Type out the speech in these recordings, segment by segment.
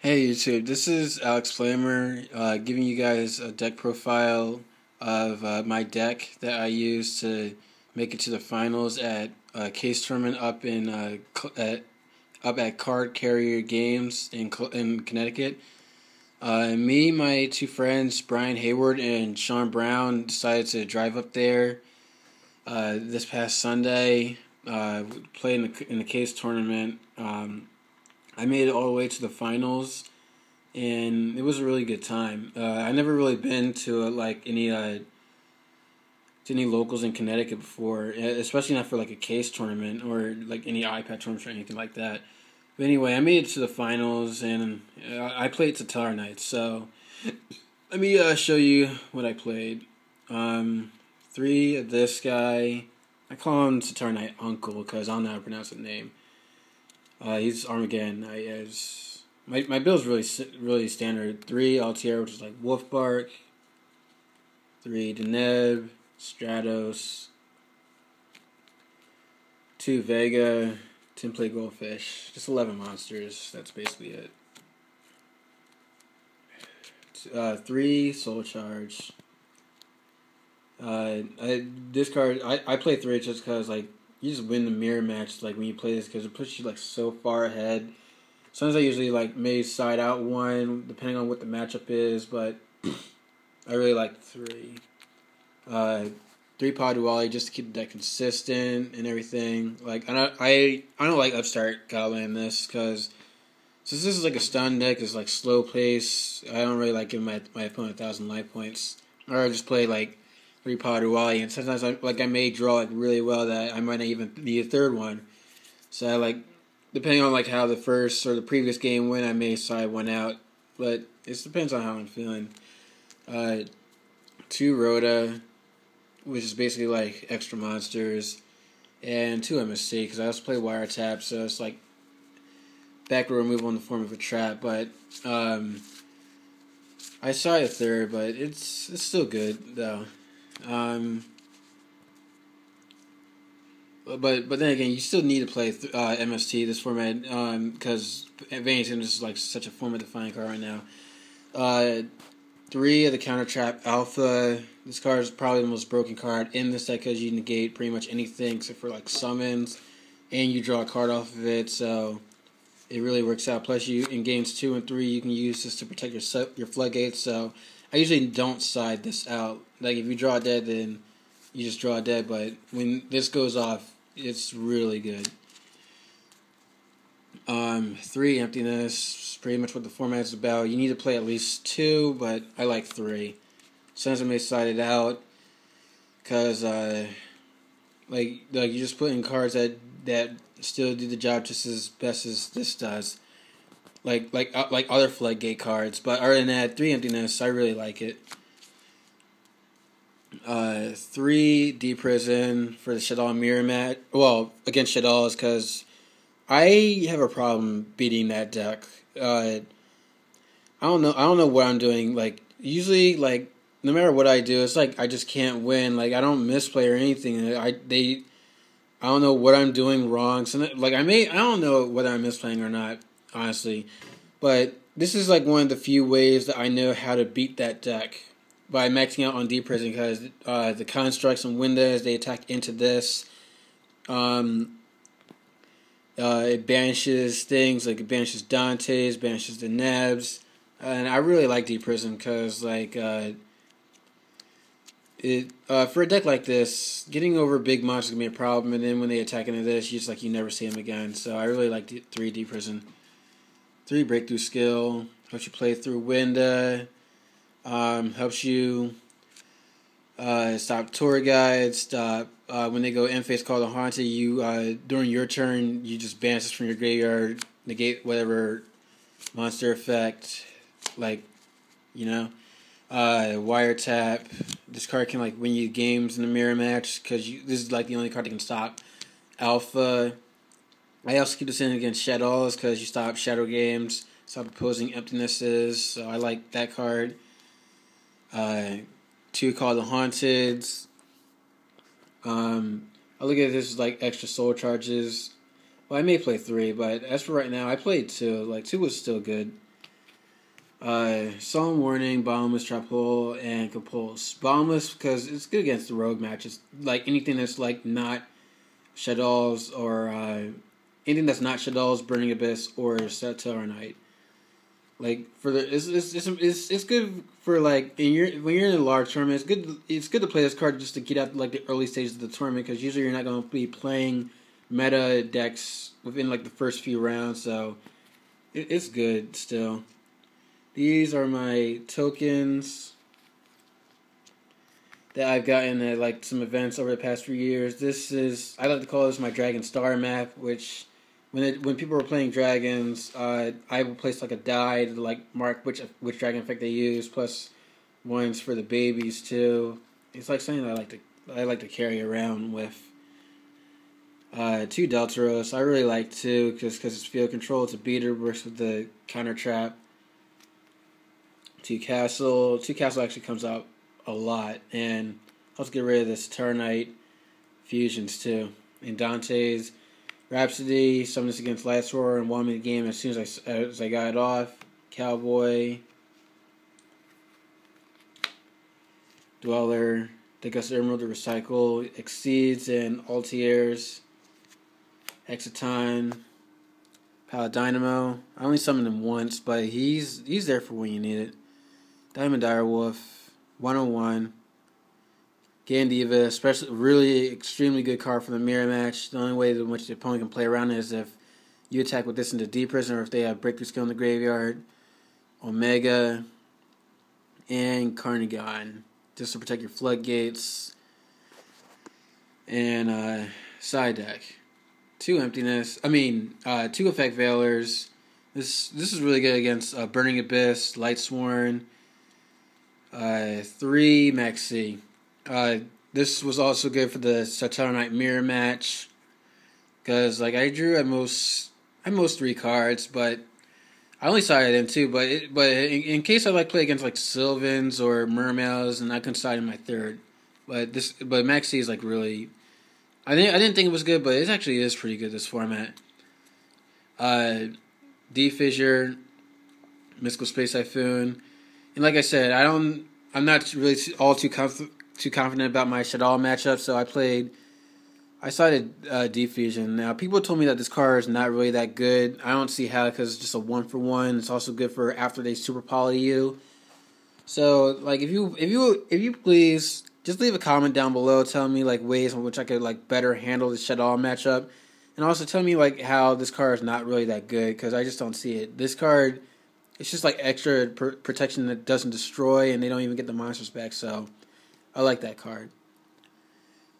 Hey YouTube, this is Alex Flamer, giving you guys a deck profile of my deck that I used to make it to the finals at a case tournament up at Card Carrier Games in Connecticut. Me, my two friends Brian Hayward and Sean Brown decided to drive up there this past Sunday. Play in the case tournament. I made it all the way to the finals, and it was a really good time. I never really been to any locals in Connecticut before, especially not for like a case tournament or like any iPad tournaments or anything like that. But anyway, I made it to the finals, and I played Satellarknight. So let me show you what I played. Three of this guy. I call him Satellarknight Uncle because I don't know how to pronounce his name. He's Armageddon. My build's really standard. Three Altair, which is like Wolfbark. Three Deneb, Stratos. Two Vega, Template Goldfish. Just 11 monsters. That's basically it. Three Soul Charge. This card I play three just because like you just win the mirror match like when you play this because it puts you like so far ahead. Sometimes I usually like may side out one depending on what the matchup is, but I really like three. Three Paduali just to keep the deck consistent and everything. Like I don't like Upstart Goblin in this because since this is like a stun deck, it's like slow pace. I don't really like giving my opponent 1,000 life points. Or I just play like three Paduali, and sometimes I may draw like really well that I might not even need a third one. So I like depending on like how the first or the previous game went, I may side one out, but it depends on how I'm feeling. Uh, Two Rhoda, which is basically like extra monsters, and two MSC because I also play Wiretap, so it's like back row removal in the form of a trap. But I side a third, but it's still good though. Um, but then again, you still need to play MST this format because Advantage is like such a format defining card right now. Uh, Three of the counter trap alpha. This card is probably the most broken card in this deck because you negate pretty much anything except for like summons, and you draw a card off of it. So it really works out. Plus, you in games 2 and 3, you can use this to protect your floodgates. So I usually don't side this out. Like if you draw a dead, then you just draw a dead. But when this goes off, it's really good. Three emptiness, pretty much what the format is about. You need to play at least two, but I like three. Sometimes I may side it out because like you just put in cards that still do the job just as best as this does. Like other floodgate cards, but other than that, three emptiness, I really like it. Three deep prison for the Shadal mirror match. Well, against Shadal is because I have a problem beating that deck. I don't know. I don't know what I'm doing. Like usually, like no matter what I do, it's like I just can't win. Like I don't misplay or anything. I don't know what I'm doing wrong. So like I don't know whether I'm misplaying or not, honestly. But this is like one of the few ways that I know how to beat that deck by maxing out on deep prison because the constructs and windows they attack into this. It banishes things like it banishes Dante's, banishes the Nebs, and I really like Deep Prison because like it for a deck like this, getting over big monsters can be a problem, and then when they attack into this, you never see them again. So I really like three Deep Prison, three breakthrough skill helps you play through window, helps you stop tour guides, stop when they go in face call the haunted. You during your turn, you just banish this from your graveyard, negate whatever monster effect, like you know, wiretap. This card can like win you games in a mirror match because this is like the only card that can stop alpha. I also keep this in against shadows because you stop shadow games, stop opposing emptinesses. So I like that card. Two called the Haunted. I look at this as like extra soul charges. Well, I may play three, but as for right now, I played two. Like two was still good. Solemn Warning, Bottomless, Trap Hole, and Compulse. Bottomless because it's good against the rogue matches. Like anything that's like not Shaddolls or anything that's not Shaddolls, Burning Abyss, or Satellarknight. Like for the it's good for like when you're in a large tournament. It's good to play this card just to get out like the early stages of the tournament because usually you're not going to be playing meta decks within like the first few rounds. So it's good still. These are my tokens that I've gotten at like some events over the past few years. This is I like to call this my Dragon Star map, which when people were playing dragons, I would place like a die to like mark which dragon effect they use, plus ones for the babies too. It's like something that I like to carry around with. 2 Deltaros. I really like 2 because it's field control. It's a beater versus the counter trap. 2 Castle. 2 Castle actually comes out a lot, and I'll just get rid of this Tourney fusions too. And Dante's Rhapsody, summon this against Last Roar and won me the game as soon as I got it off. Cowboy, Dweller, Degus Emerald to recycle, Exceeds and Altiers, Hexaton, Paladynamo. I only summoned him once, but he's there for when you need it. Diamond Direwolf, 101. Gandiva, especially really extremely good card for the mirror match. The only way in which the opponent can play around it is if you attack with this into Deep Prison or if they have breakthrough skill in the graveyard. Omega and Carnagon, just to protect your floodgates. And side deck. 2 Emptiness. 2 Effect Veilers. This is really good against Burning Abyss, Lightsworn. 3 Maxi. This was also good for the Satellarknight mirror match because like I drew at most 3 cards, but I only sided in 2. But in case I like play against like Sylvans or Mermails, and I can side in my 3rd. But Maxi is like really. I didn't think it was good, but it actually is pretty good this format. D-Fissure, Mystical Space Typhoon, and like I said, I'm not really all too confident about my Shaddol matchup, so I sided D-Fusion. Now, people told me that this card is not really that good. I don't see how because it's just a 1-for-1. It's also good for after they super poly you. So, like, if you please just leave a comment down below telling me like ways in which I could like better handle the Shaddol matchup, and also tell me like how this card is not really that good because I just don't see it. This card, it's just like extra protection that doesn't destroy, and they don't even get the monsters back. So I like that card.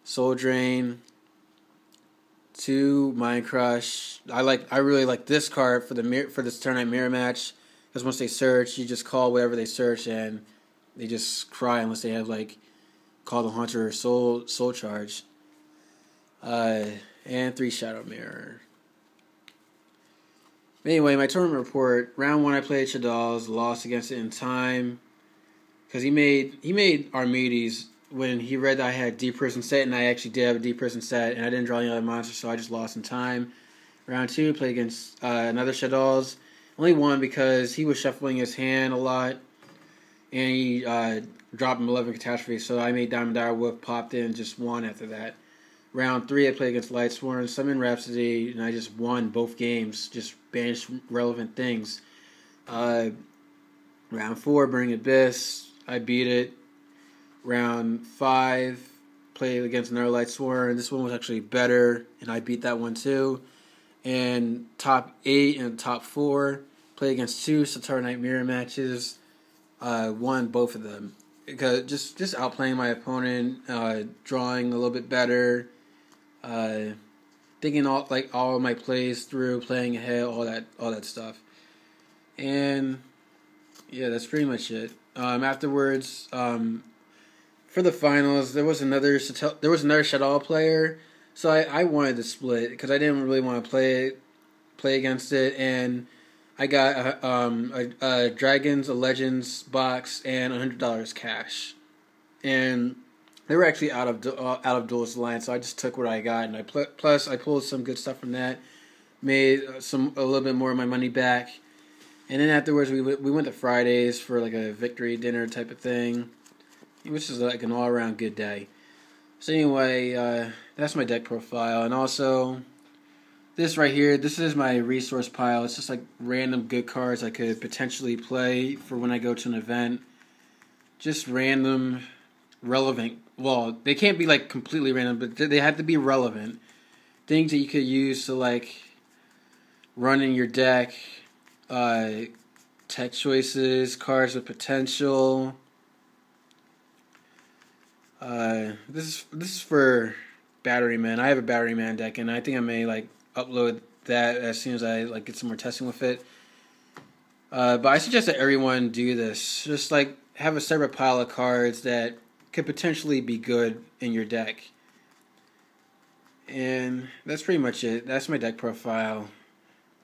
Soul Drain, 2 Mind Crush. I really like this card for this Tourney mirror match because once they search, you just call whatever they search and they just cry unless they have like Call the Haunter or Soul Charge. And 3 Shadow Mirror. Anyway, my tournament report. Round 1 I played Shaddolls, lost against it in time. Because he made Armides when he read that I had a Deep Prison set, and I actually did have a Deep Prison set, and I didn't draw any other monsters, so I just lost in time. Round 2, played against another Shaddolls. Only won because he was shuffling his hand a lot, and he dropped him 11 Catastrophe, so I made Diamond Direwolf, popped in, and just won after that. Round 3, I played against Lightsworn, summoned Rhapsody, and I just won both games, just banished relevant things. Round 4, Burning Abyss, I beat it. Round 5, played against another Lightsworn. This one was actually better, and I beat that one too. And top 8 and top 4, played against 2 Satellarknight mirror matches, won both of them. Because just outplaying my opponent, drawing a little bit better, thinking all of my plays through, playing ahead, all that stuff. And yeah, that's pretty much it. Afterwards, for the finals, there was another Shaddol player, so I wanted to split because I didn't really want to play against it, and I got a Dragons, a Legends box, and $100 cash, and they were actually out of Duelist Alliance, so I just took what I got, and I pulled some good stuff from that, made a little bit more of my money back. And then afterwards, we went to Fridays for like a victory dinner type of thing, which is like an all around good day. So anyway, that's my deck profile, and also this right here. This is my resource pile. It's just like random good cards I could potentially play for when I go to an event. Just random, relevant. Well, they can't be like completely random, but they have to be relevant. Things that you could use to like run in your deck. Tech choices, cards with potential. This is for Battery Man. I have a Battery Man deck, and I think I may like upload that as soon as I like get some more testing with it. But I suggest that everyone do this. Just like have a separate pile of cards that could potentially be good in your deck. And that's pretty much it. That's my deck profile.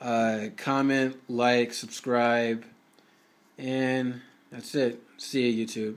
Comment, like, subscribe, and that's it. See you, YouTube.